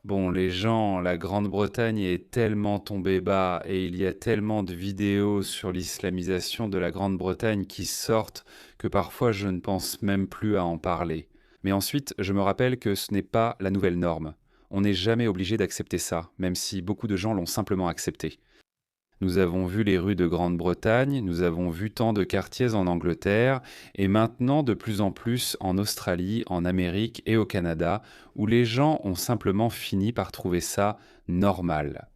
Bon, les gens, la Grande-Bretagne est tellement tombée bas et il y a tellement de vidéos sur l'islamisation de la Grande-Bretagne qui sortent que parfois je ne pense même plus à en parler. Mais ensuite, je me rappelle que ce n'est pas la nouvelle norme. On n'est jamais obligé d'accepter ça, même si beaucoup de gens l'ont simplement accepté. Nous avons vu les rues de Grande-Bretagne, nous avons vu tant de quartiers en Angleterre, et maintenant de plus en plus en Australie, en Amérique et au Canada, où les gens ont simplement fini par trouver ça normal.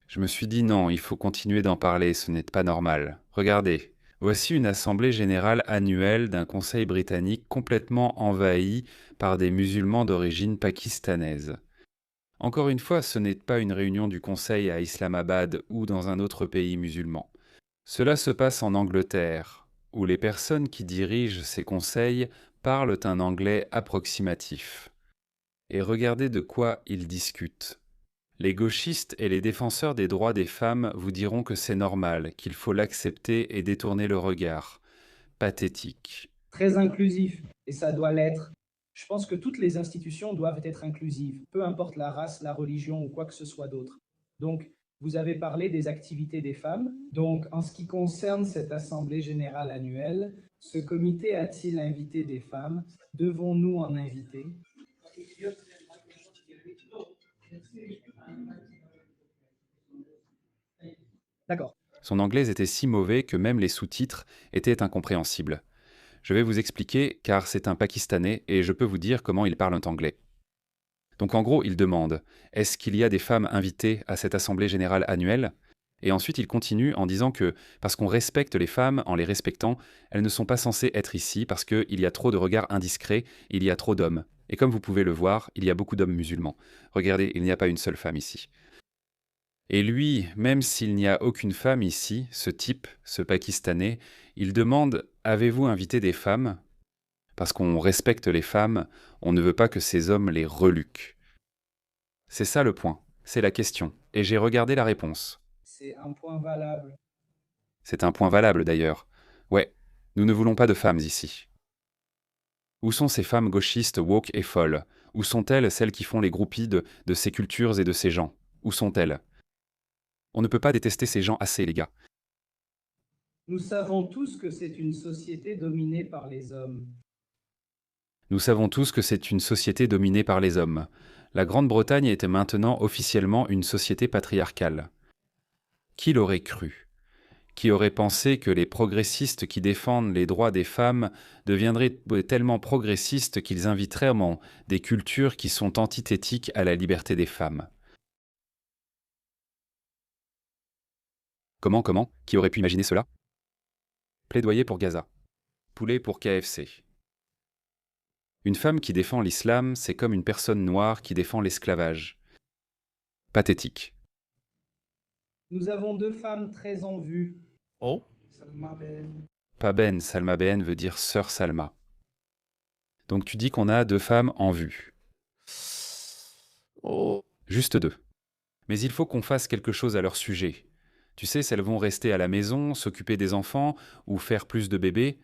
Je me suis dit non, il faut continuer d'en parler, ce n'est pas normal. Regardez, voici une assemblée générale annuelle d'un conseil britannique complètement envahi par des musulmans d'origine pakistanaise. Encore une fois, ce n'est pas une réunion du Conseil à Islamabad ou dans un autre pays musulman. Cela se passe en Angleterre, où les personnes qui dirigent ces conseils parlent un anglais approximatif. Et regardez de quoi ils discutent. Les gauchistes et les défenseurs des droits des femmes vous diront que c'est normal, qu'il faut l'accepter et détourner le regard. Pathétique. Très inclusif, et ça doit l'être. Je pense que toutes les institutions doivent être inclusives, peu importe la race, la religion ou quoi que ce soit d'autre. Donc, vous avez parlé des activités des femmes. Donc, en ce qui concerne cette Assemblée générale annuelle, ce comité a-t-il invité des femmes? Devons-nous en inviter? D'accord. Son anglais était si mauvais que même les sous-titres étaient incompréhensibles. Je vais vous expliquer car c'est un Pakistanais et je peux vous dire comment il parle anglais. Donc en gros, il demande est-ce qu'il y a des femmes invitées à cette assemblée générale annuelle? Et ensuite, il continue en disant que parce qu'on respecte les femmes en les respectant, elles ne sont pas censées être ici parce qu'il y a trop de regards indiscrets, il y a trop d'hommes. Et comme vous pouvez le voir, il y a beaucoup d'hommes musulmans. Regardez, il n'y a pas une seule femme ici. Et lui, même s'il n'y a aucune femme ici, ce type, ce Pakistanais, il demande avez-vous invité des femmes? Parce qu'on respecte les femmes, on ne veut pas que ces hommes les reluquent. C'est ça le point, c'est la question, et j'ai regardé la réponse. C'est un point valable. C'est un point valable d'ailleurs. Ouais, nous ne voulons pas de femmes ici. Où sont ces femmes gauchistes, woke et folles? Où sont-elles, celles qui font les groupies de ces cultures et de ces gens? Où sont-elles? On ne peut pas détester ces gens assez, les gars. Nous savons tous que c'est une société dominée par les hommes. Nous savons tous que c'est une société dominée par les hommes. La Grande-Bretagne était maintenant officiellement une société patriarcale. Qui l'aurait cru? Qui aurait pensé que les progressistes qui défendent les droits des femmes deviendraient tellement progressistes qu'ils inviteraient des cultures qui sont antithétiques à la liberté des femmes? Comment? Qui aurait pu imaginer cela? Plaidoyer pour Gaza. Poulet pour KFC. Une femme qui défend l'islam, c'est comme une personne noire qui défend l'esclavage. Pathétique. Nous avons deux femmes très en vue. Oh, Salma Ben. Pas Ben, Salma Ben veut dire sœur Salma. Donc tu dis qu'on a deux femmes en vue. oh, Juste deux. Mais il faut qu'on fasse quelque chose à leur sujet. Tu sais, elles vont rester à la maison, s'occuper des enfants ou faire plus de bébés.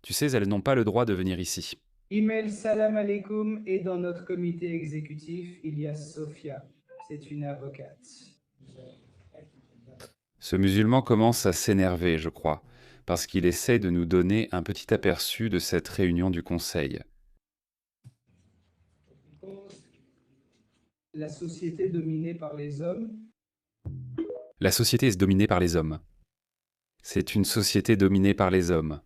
Tu sais, elles n'ont pas le droit de venir ici. Email salam alaikum et dans notre comité exécutif, il y a Sophia. C'est une avocate. Ce musulman commence à s'énerver, je crois, parce qu'il essaie de nous donner un petit aperçu de cette réunion du Conseil. La société dominée par les hommes. La société est dominée par les hommes. C'est une société dominée par les hommes.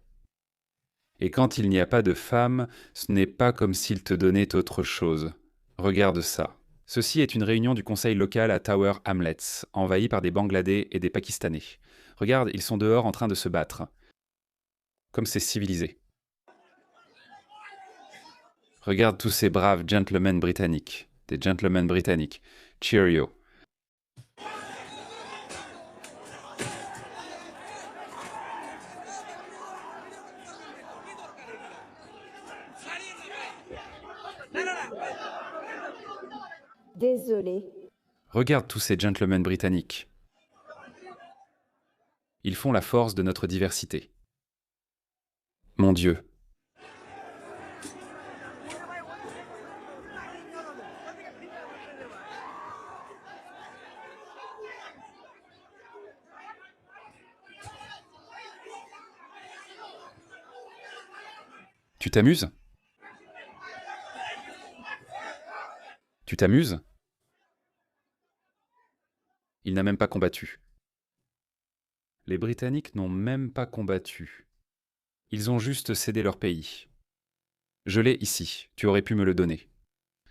Et quand il n'y a pas de femmes, ce n'est pas comme s'il te donnait autre chose. Regarde ça. Ceci est une réunion du conseil local à Tower Hamlets, envahi par des Bangladais et des Pakistanais. Regarde, ils sont dehors en train de se battre. Comme c'est civilisé. Regarde tous ces braves gentlemen britanniques. Des gentlemen britanniques. Cheerio. Désolé. Regarde tous ces gentlemen britanniques. Ils font la force de notre diversité. Mon Dieu. Tu t'amuses? Tu t'amuses? Il n'a même pas combattu. Les Britanniques n'ont même pas combattu. Ils ont juste cédé leur pays. Je l'ai ici, tu aurais pu me le donner.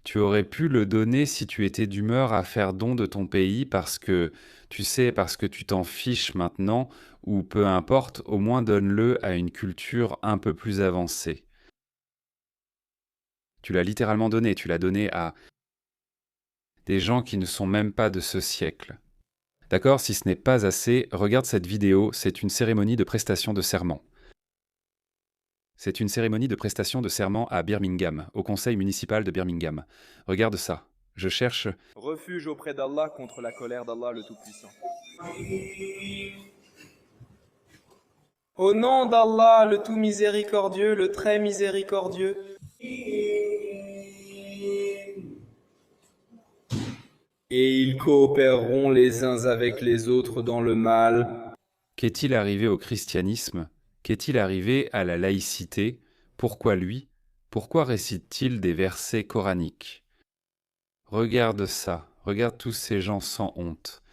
Tu aurais pu le donner si tu étais d'humeur à faire don de ton pays parce que, tu sais, parce que tu t'en fiches maintenant, ou peu importe, au moins donne-le à une culture un peu plus avancée. Tu l'as littéralement donné, tu l'as donné à des gens qui ne sont même pas de ce siècle. D'accord, si ce n'est pas assez, regarde cette vidéo, c'est une cérémonie de prestation de serment. C'est une cérémonie de prestation de serment à Birmingham, au conseil municipal de Birmingham. Regarde ça. Je cherche... Refuge auprès d'Allah contre la colère d'Allah le Tout-Puissant. Au nom d'Allah, le Tout Miséricordieux, le Très Miséricordieux. Et ils coopéreront les uns avec les autres dans le mal. Qu'est-il arrivé au christianisme? Qu'est-il arrivé à la laïcité? Pourquoi lui? Pourquoi récite-t-il des versets coraniques? Regarde ça, regarde tous ces gens sans honte.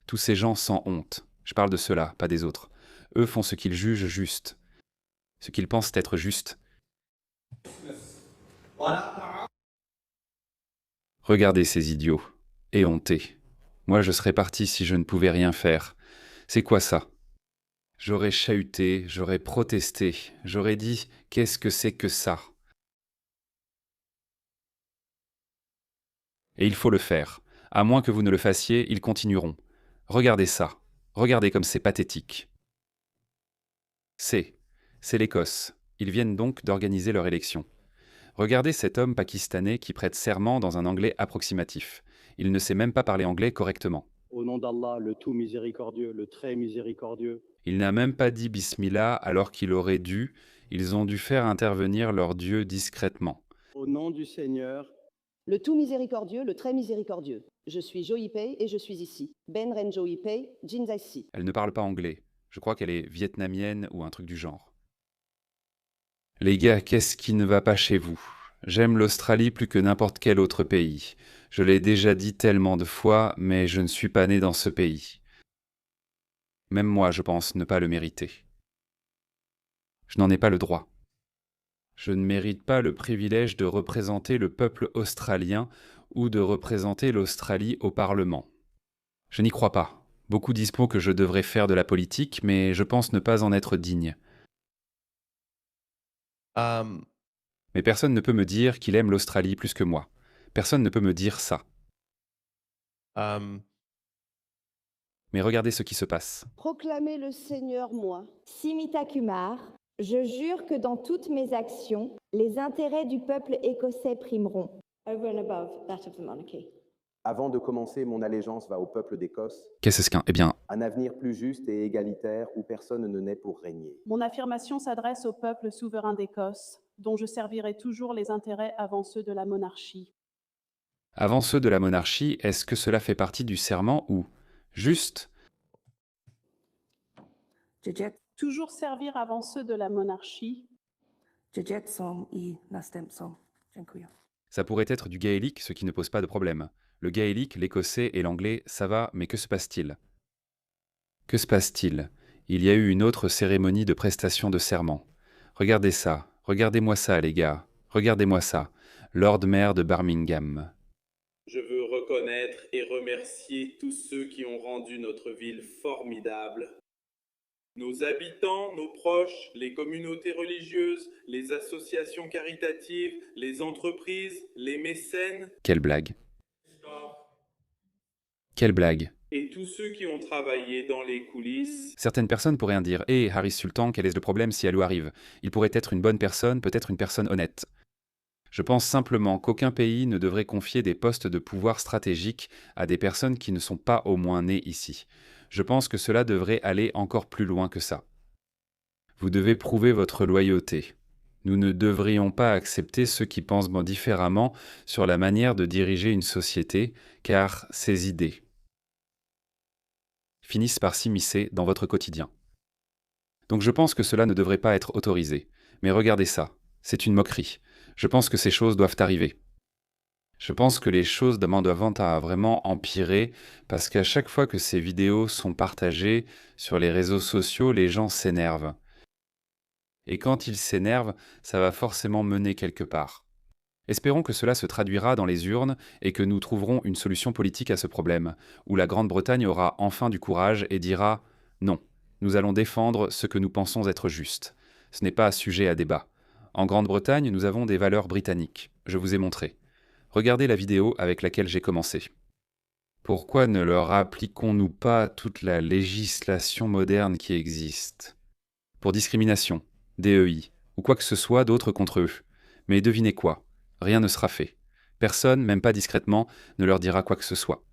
Tous ces gens sans honte. Je parle de ceux-là, pas des autres. Eux font ce qu'ils jugent juste, ce qu'ils pensent être juste. Regardez ces idiots, éhontés. Moi je serais parti si je ne pouvais rien faire. C'est quoi ça? J'aurais chahuté, j'aurais protesté, j'aurais dit « Qu'est-ce que c'est que ça ?» Et il faut le faire. À moins que vous ne le fassiez, ils continueront. Regardez ça. Regardez comme c'est pathétique. C'est l'Écosse. Ils viennent donc d'organiser leur élection. Regardez cet homme pakistanais qui prête serment dans un anglais approximatif. Il ne sait même pas parler anglais correctement. Au nom d'Allah, le tout miséricordieux, le très miséricordieux. Il n'a même pas dit Bismillah alors qu'il aurait dû. Ils ont dû faire intervenir leur Dieu discrètement. Au nom du Seigneur, le tout miséricordieux, le très miséricordieux. Je suis Joipei et je suis ici. Ben Ren Joipei, Jinzai Si. Elle ne parle pas anglais. Je crois qu'elle est vietnamienne ou un truc du genre. Les gars, qu'est-ce qui ne va pas chez vous? J'aime l'Australie plus que n'importe quel autre pays. Je l'ai déjà dit tellement de fois, mais je ne suis pas né dans ce pays. Même moi, je pense ne pas le mériter. Je n'en ai pas le droit. Je ne mérite pas le privilège de représenter le peuple australien ou de représenter l'Australie au Parlement. Je n'y crois pas. Beaucoup disent que je devrais faire de la politique, mais je pense ne pas en être digne. Mais personne ne peut me dire qu'il aime l'Australie plus que moi. Personne ne peut me dire ça. Mais regardez ce qui se passe. Proclamez le Seigneur, moi. Simita Kumar, je jure que dans toutes mes actions, les intérêts du peuple écossais primeront. Over and above that of the monarchy. Avant de commencer, mon allégeance va au peuple d'Écosse. Qu'est-ce qu'un? Eh bien, Un avenir plus juste et égalitaire où personne ne naît pour régner. Mon affirmation s'adresse au peuple souverain d'Écosse, dont je servirai toujours les intérêts avant ceux de la monarchie. avant ceux de la monarchie, est-ce que cela fait partie du serment ou juste Toujours servir avant ceux de la monarchie. Ça pourrait être du gaélique, ce qui ne pose pas de problème. Le gaélique, l'écossais et l'anglais, ça va, mais que se passe-t-il? Que se passe-t-il? Il y a eu une autre cérémonie de prestation de serment. Regardez ça, regardez-moi ça, les gars. Regardez-moi ça. Lord Mayor de Birmingham. Je veux reconnaître et remercier tous ceux qui ont rendu notre ville formidable. Nos habitants, nos proches, les communautés religieuses, les associations caritatives, les entreprises, les mécènes. Quelle blague. Quelle blague. Et tous ceux qui ont travaillé dans les coulisses. Certaines personnes pourraient dire « Hé, Harry Sultan, quel est le problème si Alou arrive? Il pourrait être une bonne personne, peut-être une personne honnête. » Je pense simplement qu'aucun pays ne devrait confier des postes de pouvoir stratégiques à des personnes qui ne sont pas au moins nées ici. Je pense que cela devrait aller encore plus loin que ça. Vous devez prouver votre loyauté. Nous ne devrions pas accepter ceux qui pensent différemment sur la manière de diriger une société, car ces idées finissent par s'immiscer dans votre quotidien. Donc je pense que cela ne devrait pas être autorisé. Mais regardez ça, c'est une moquerie. Je pense que ces choses doivent arriver. Je pense que les choses doivent vraiment empirer parce qu'à chaque fois que ces vidéos sont partagées sur les réseaux sociaux, les gens s'énervent. Et quand ils s'énervent, ça va forcément mener quelque part. Espérons que cela se traduira dans les urnes et que nous trouverons une solution politique à ce problème, où la Grande-Bretagne aura enfin du courage et dira « Non, nous allons défendre ce que nous pensons être juste. Ce n'est pas sujet à débat. En Grande-Bretagne, nous avons des valeurs britanniques. Je vous ai montré. Regardez la vidéo avec laquelle j'ai commencé. Pourquoi ne leur appliquons-nous pas toute la législation moderne qui existe? Pour discrimination, DEI, ou quoi que ce soit d'autre contre eux. Mais devinez quoi? Rien ne sera fait. Personne, même pas discrètement, ne leur dira quoi que ce soit.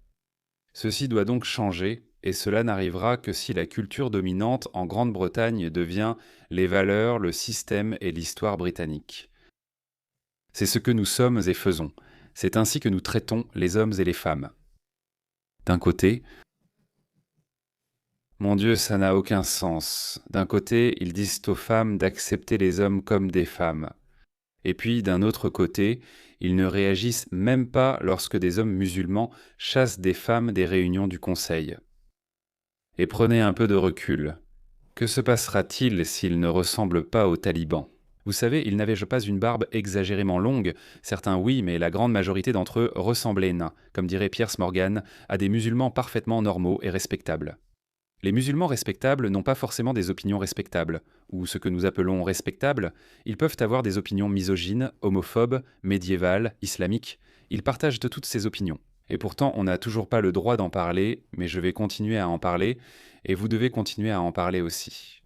Ceci doit donc changer, et cela n'arrivera que si la culture dominante en Grande-Bretagne devient les valeurs, le système et l'histoire britannique. C'est ce que nous sommes et faisons. C'est ainsi que nous traitons les hommes et les femmes. D'un côté, mon Dieu, ça n'a aucun sens. D'un côté, ils disent aux femmes d'accepter les hommes comme des femmes. Et puis, d'un autre côté, ils ne réagissent même pas lorsque des hommes musulmans chassent des femmes des réunions du Conseil. Et prenez un peu de recul. Que se passera-t-il s'ils ne ressemblent pas aux talibans ? Vous savez, ils n'avaient pas une barbe exagérément longue, certains oui, mais la grande majorité d'entre eux ressemblaient, comme dirait Piers Morgan, à des musulmans parfaitement normaux et respectables. Les musulmans respectables n'ont pas forcément des opinions respectables, ou ce que nous appelons respectables, ils peuvent avoir des opinions misogynes, homophobes, médiévales, islamiques, ils partagent de toutes ces opinions. Et pourtant, on n'a toujours pas le droit d'en parler, mais je vais continuer à en parler, et vous devez continuer à en parler aussi.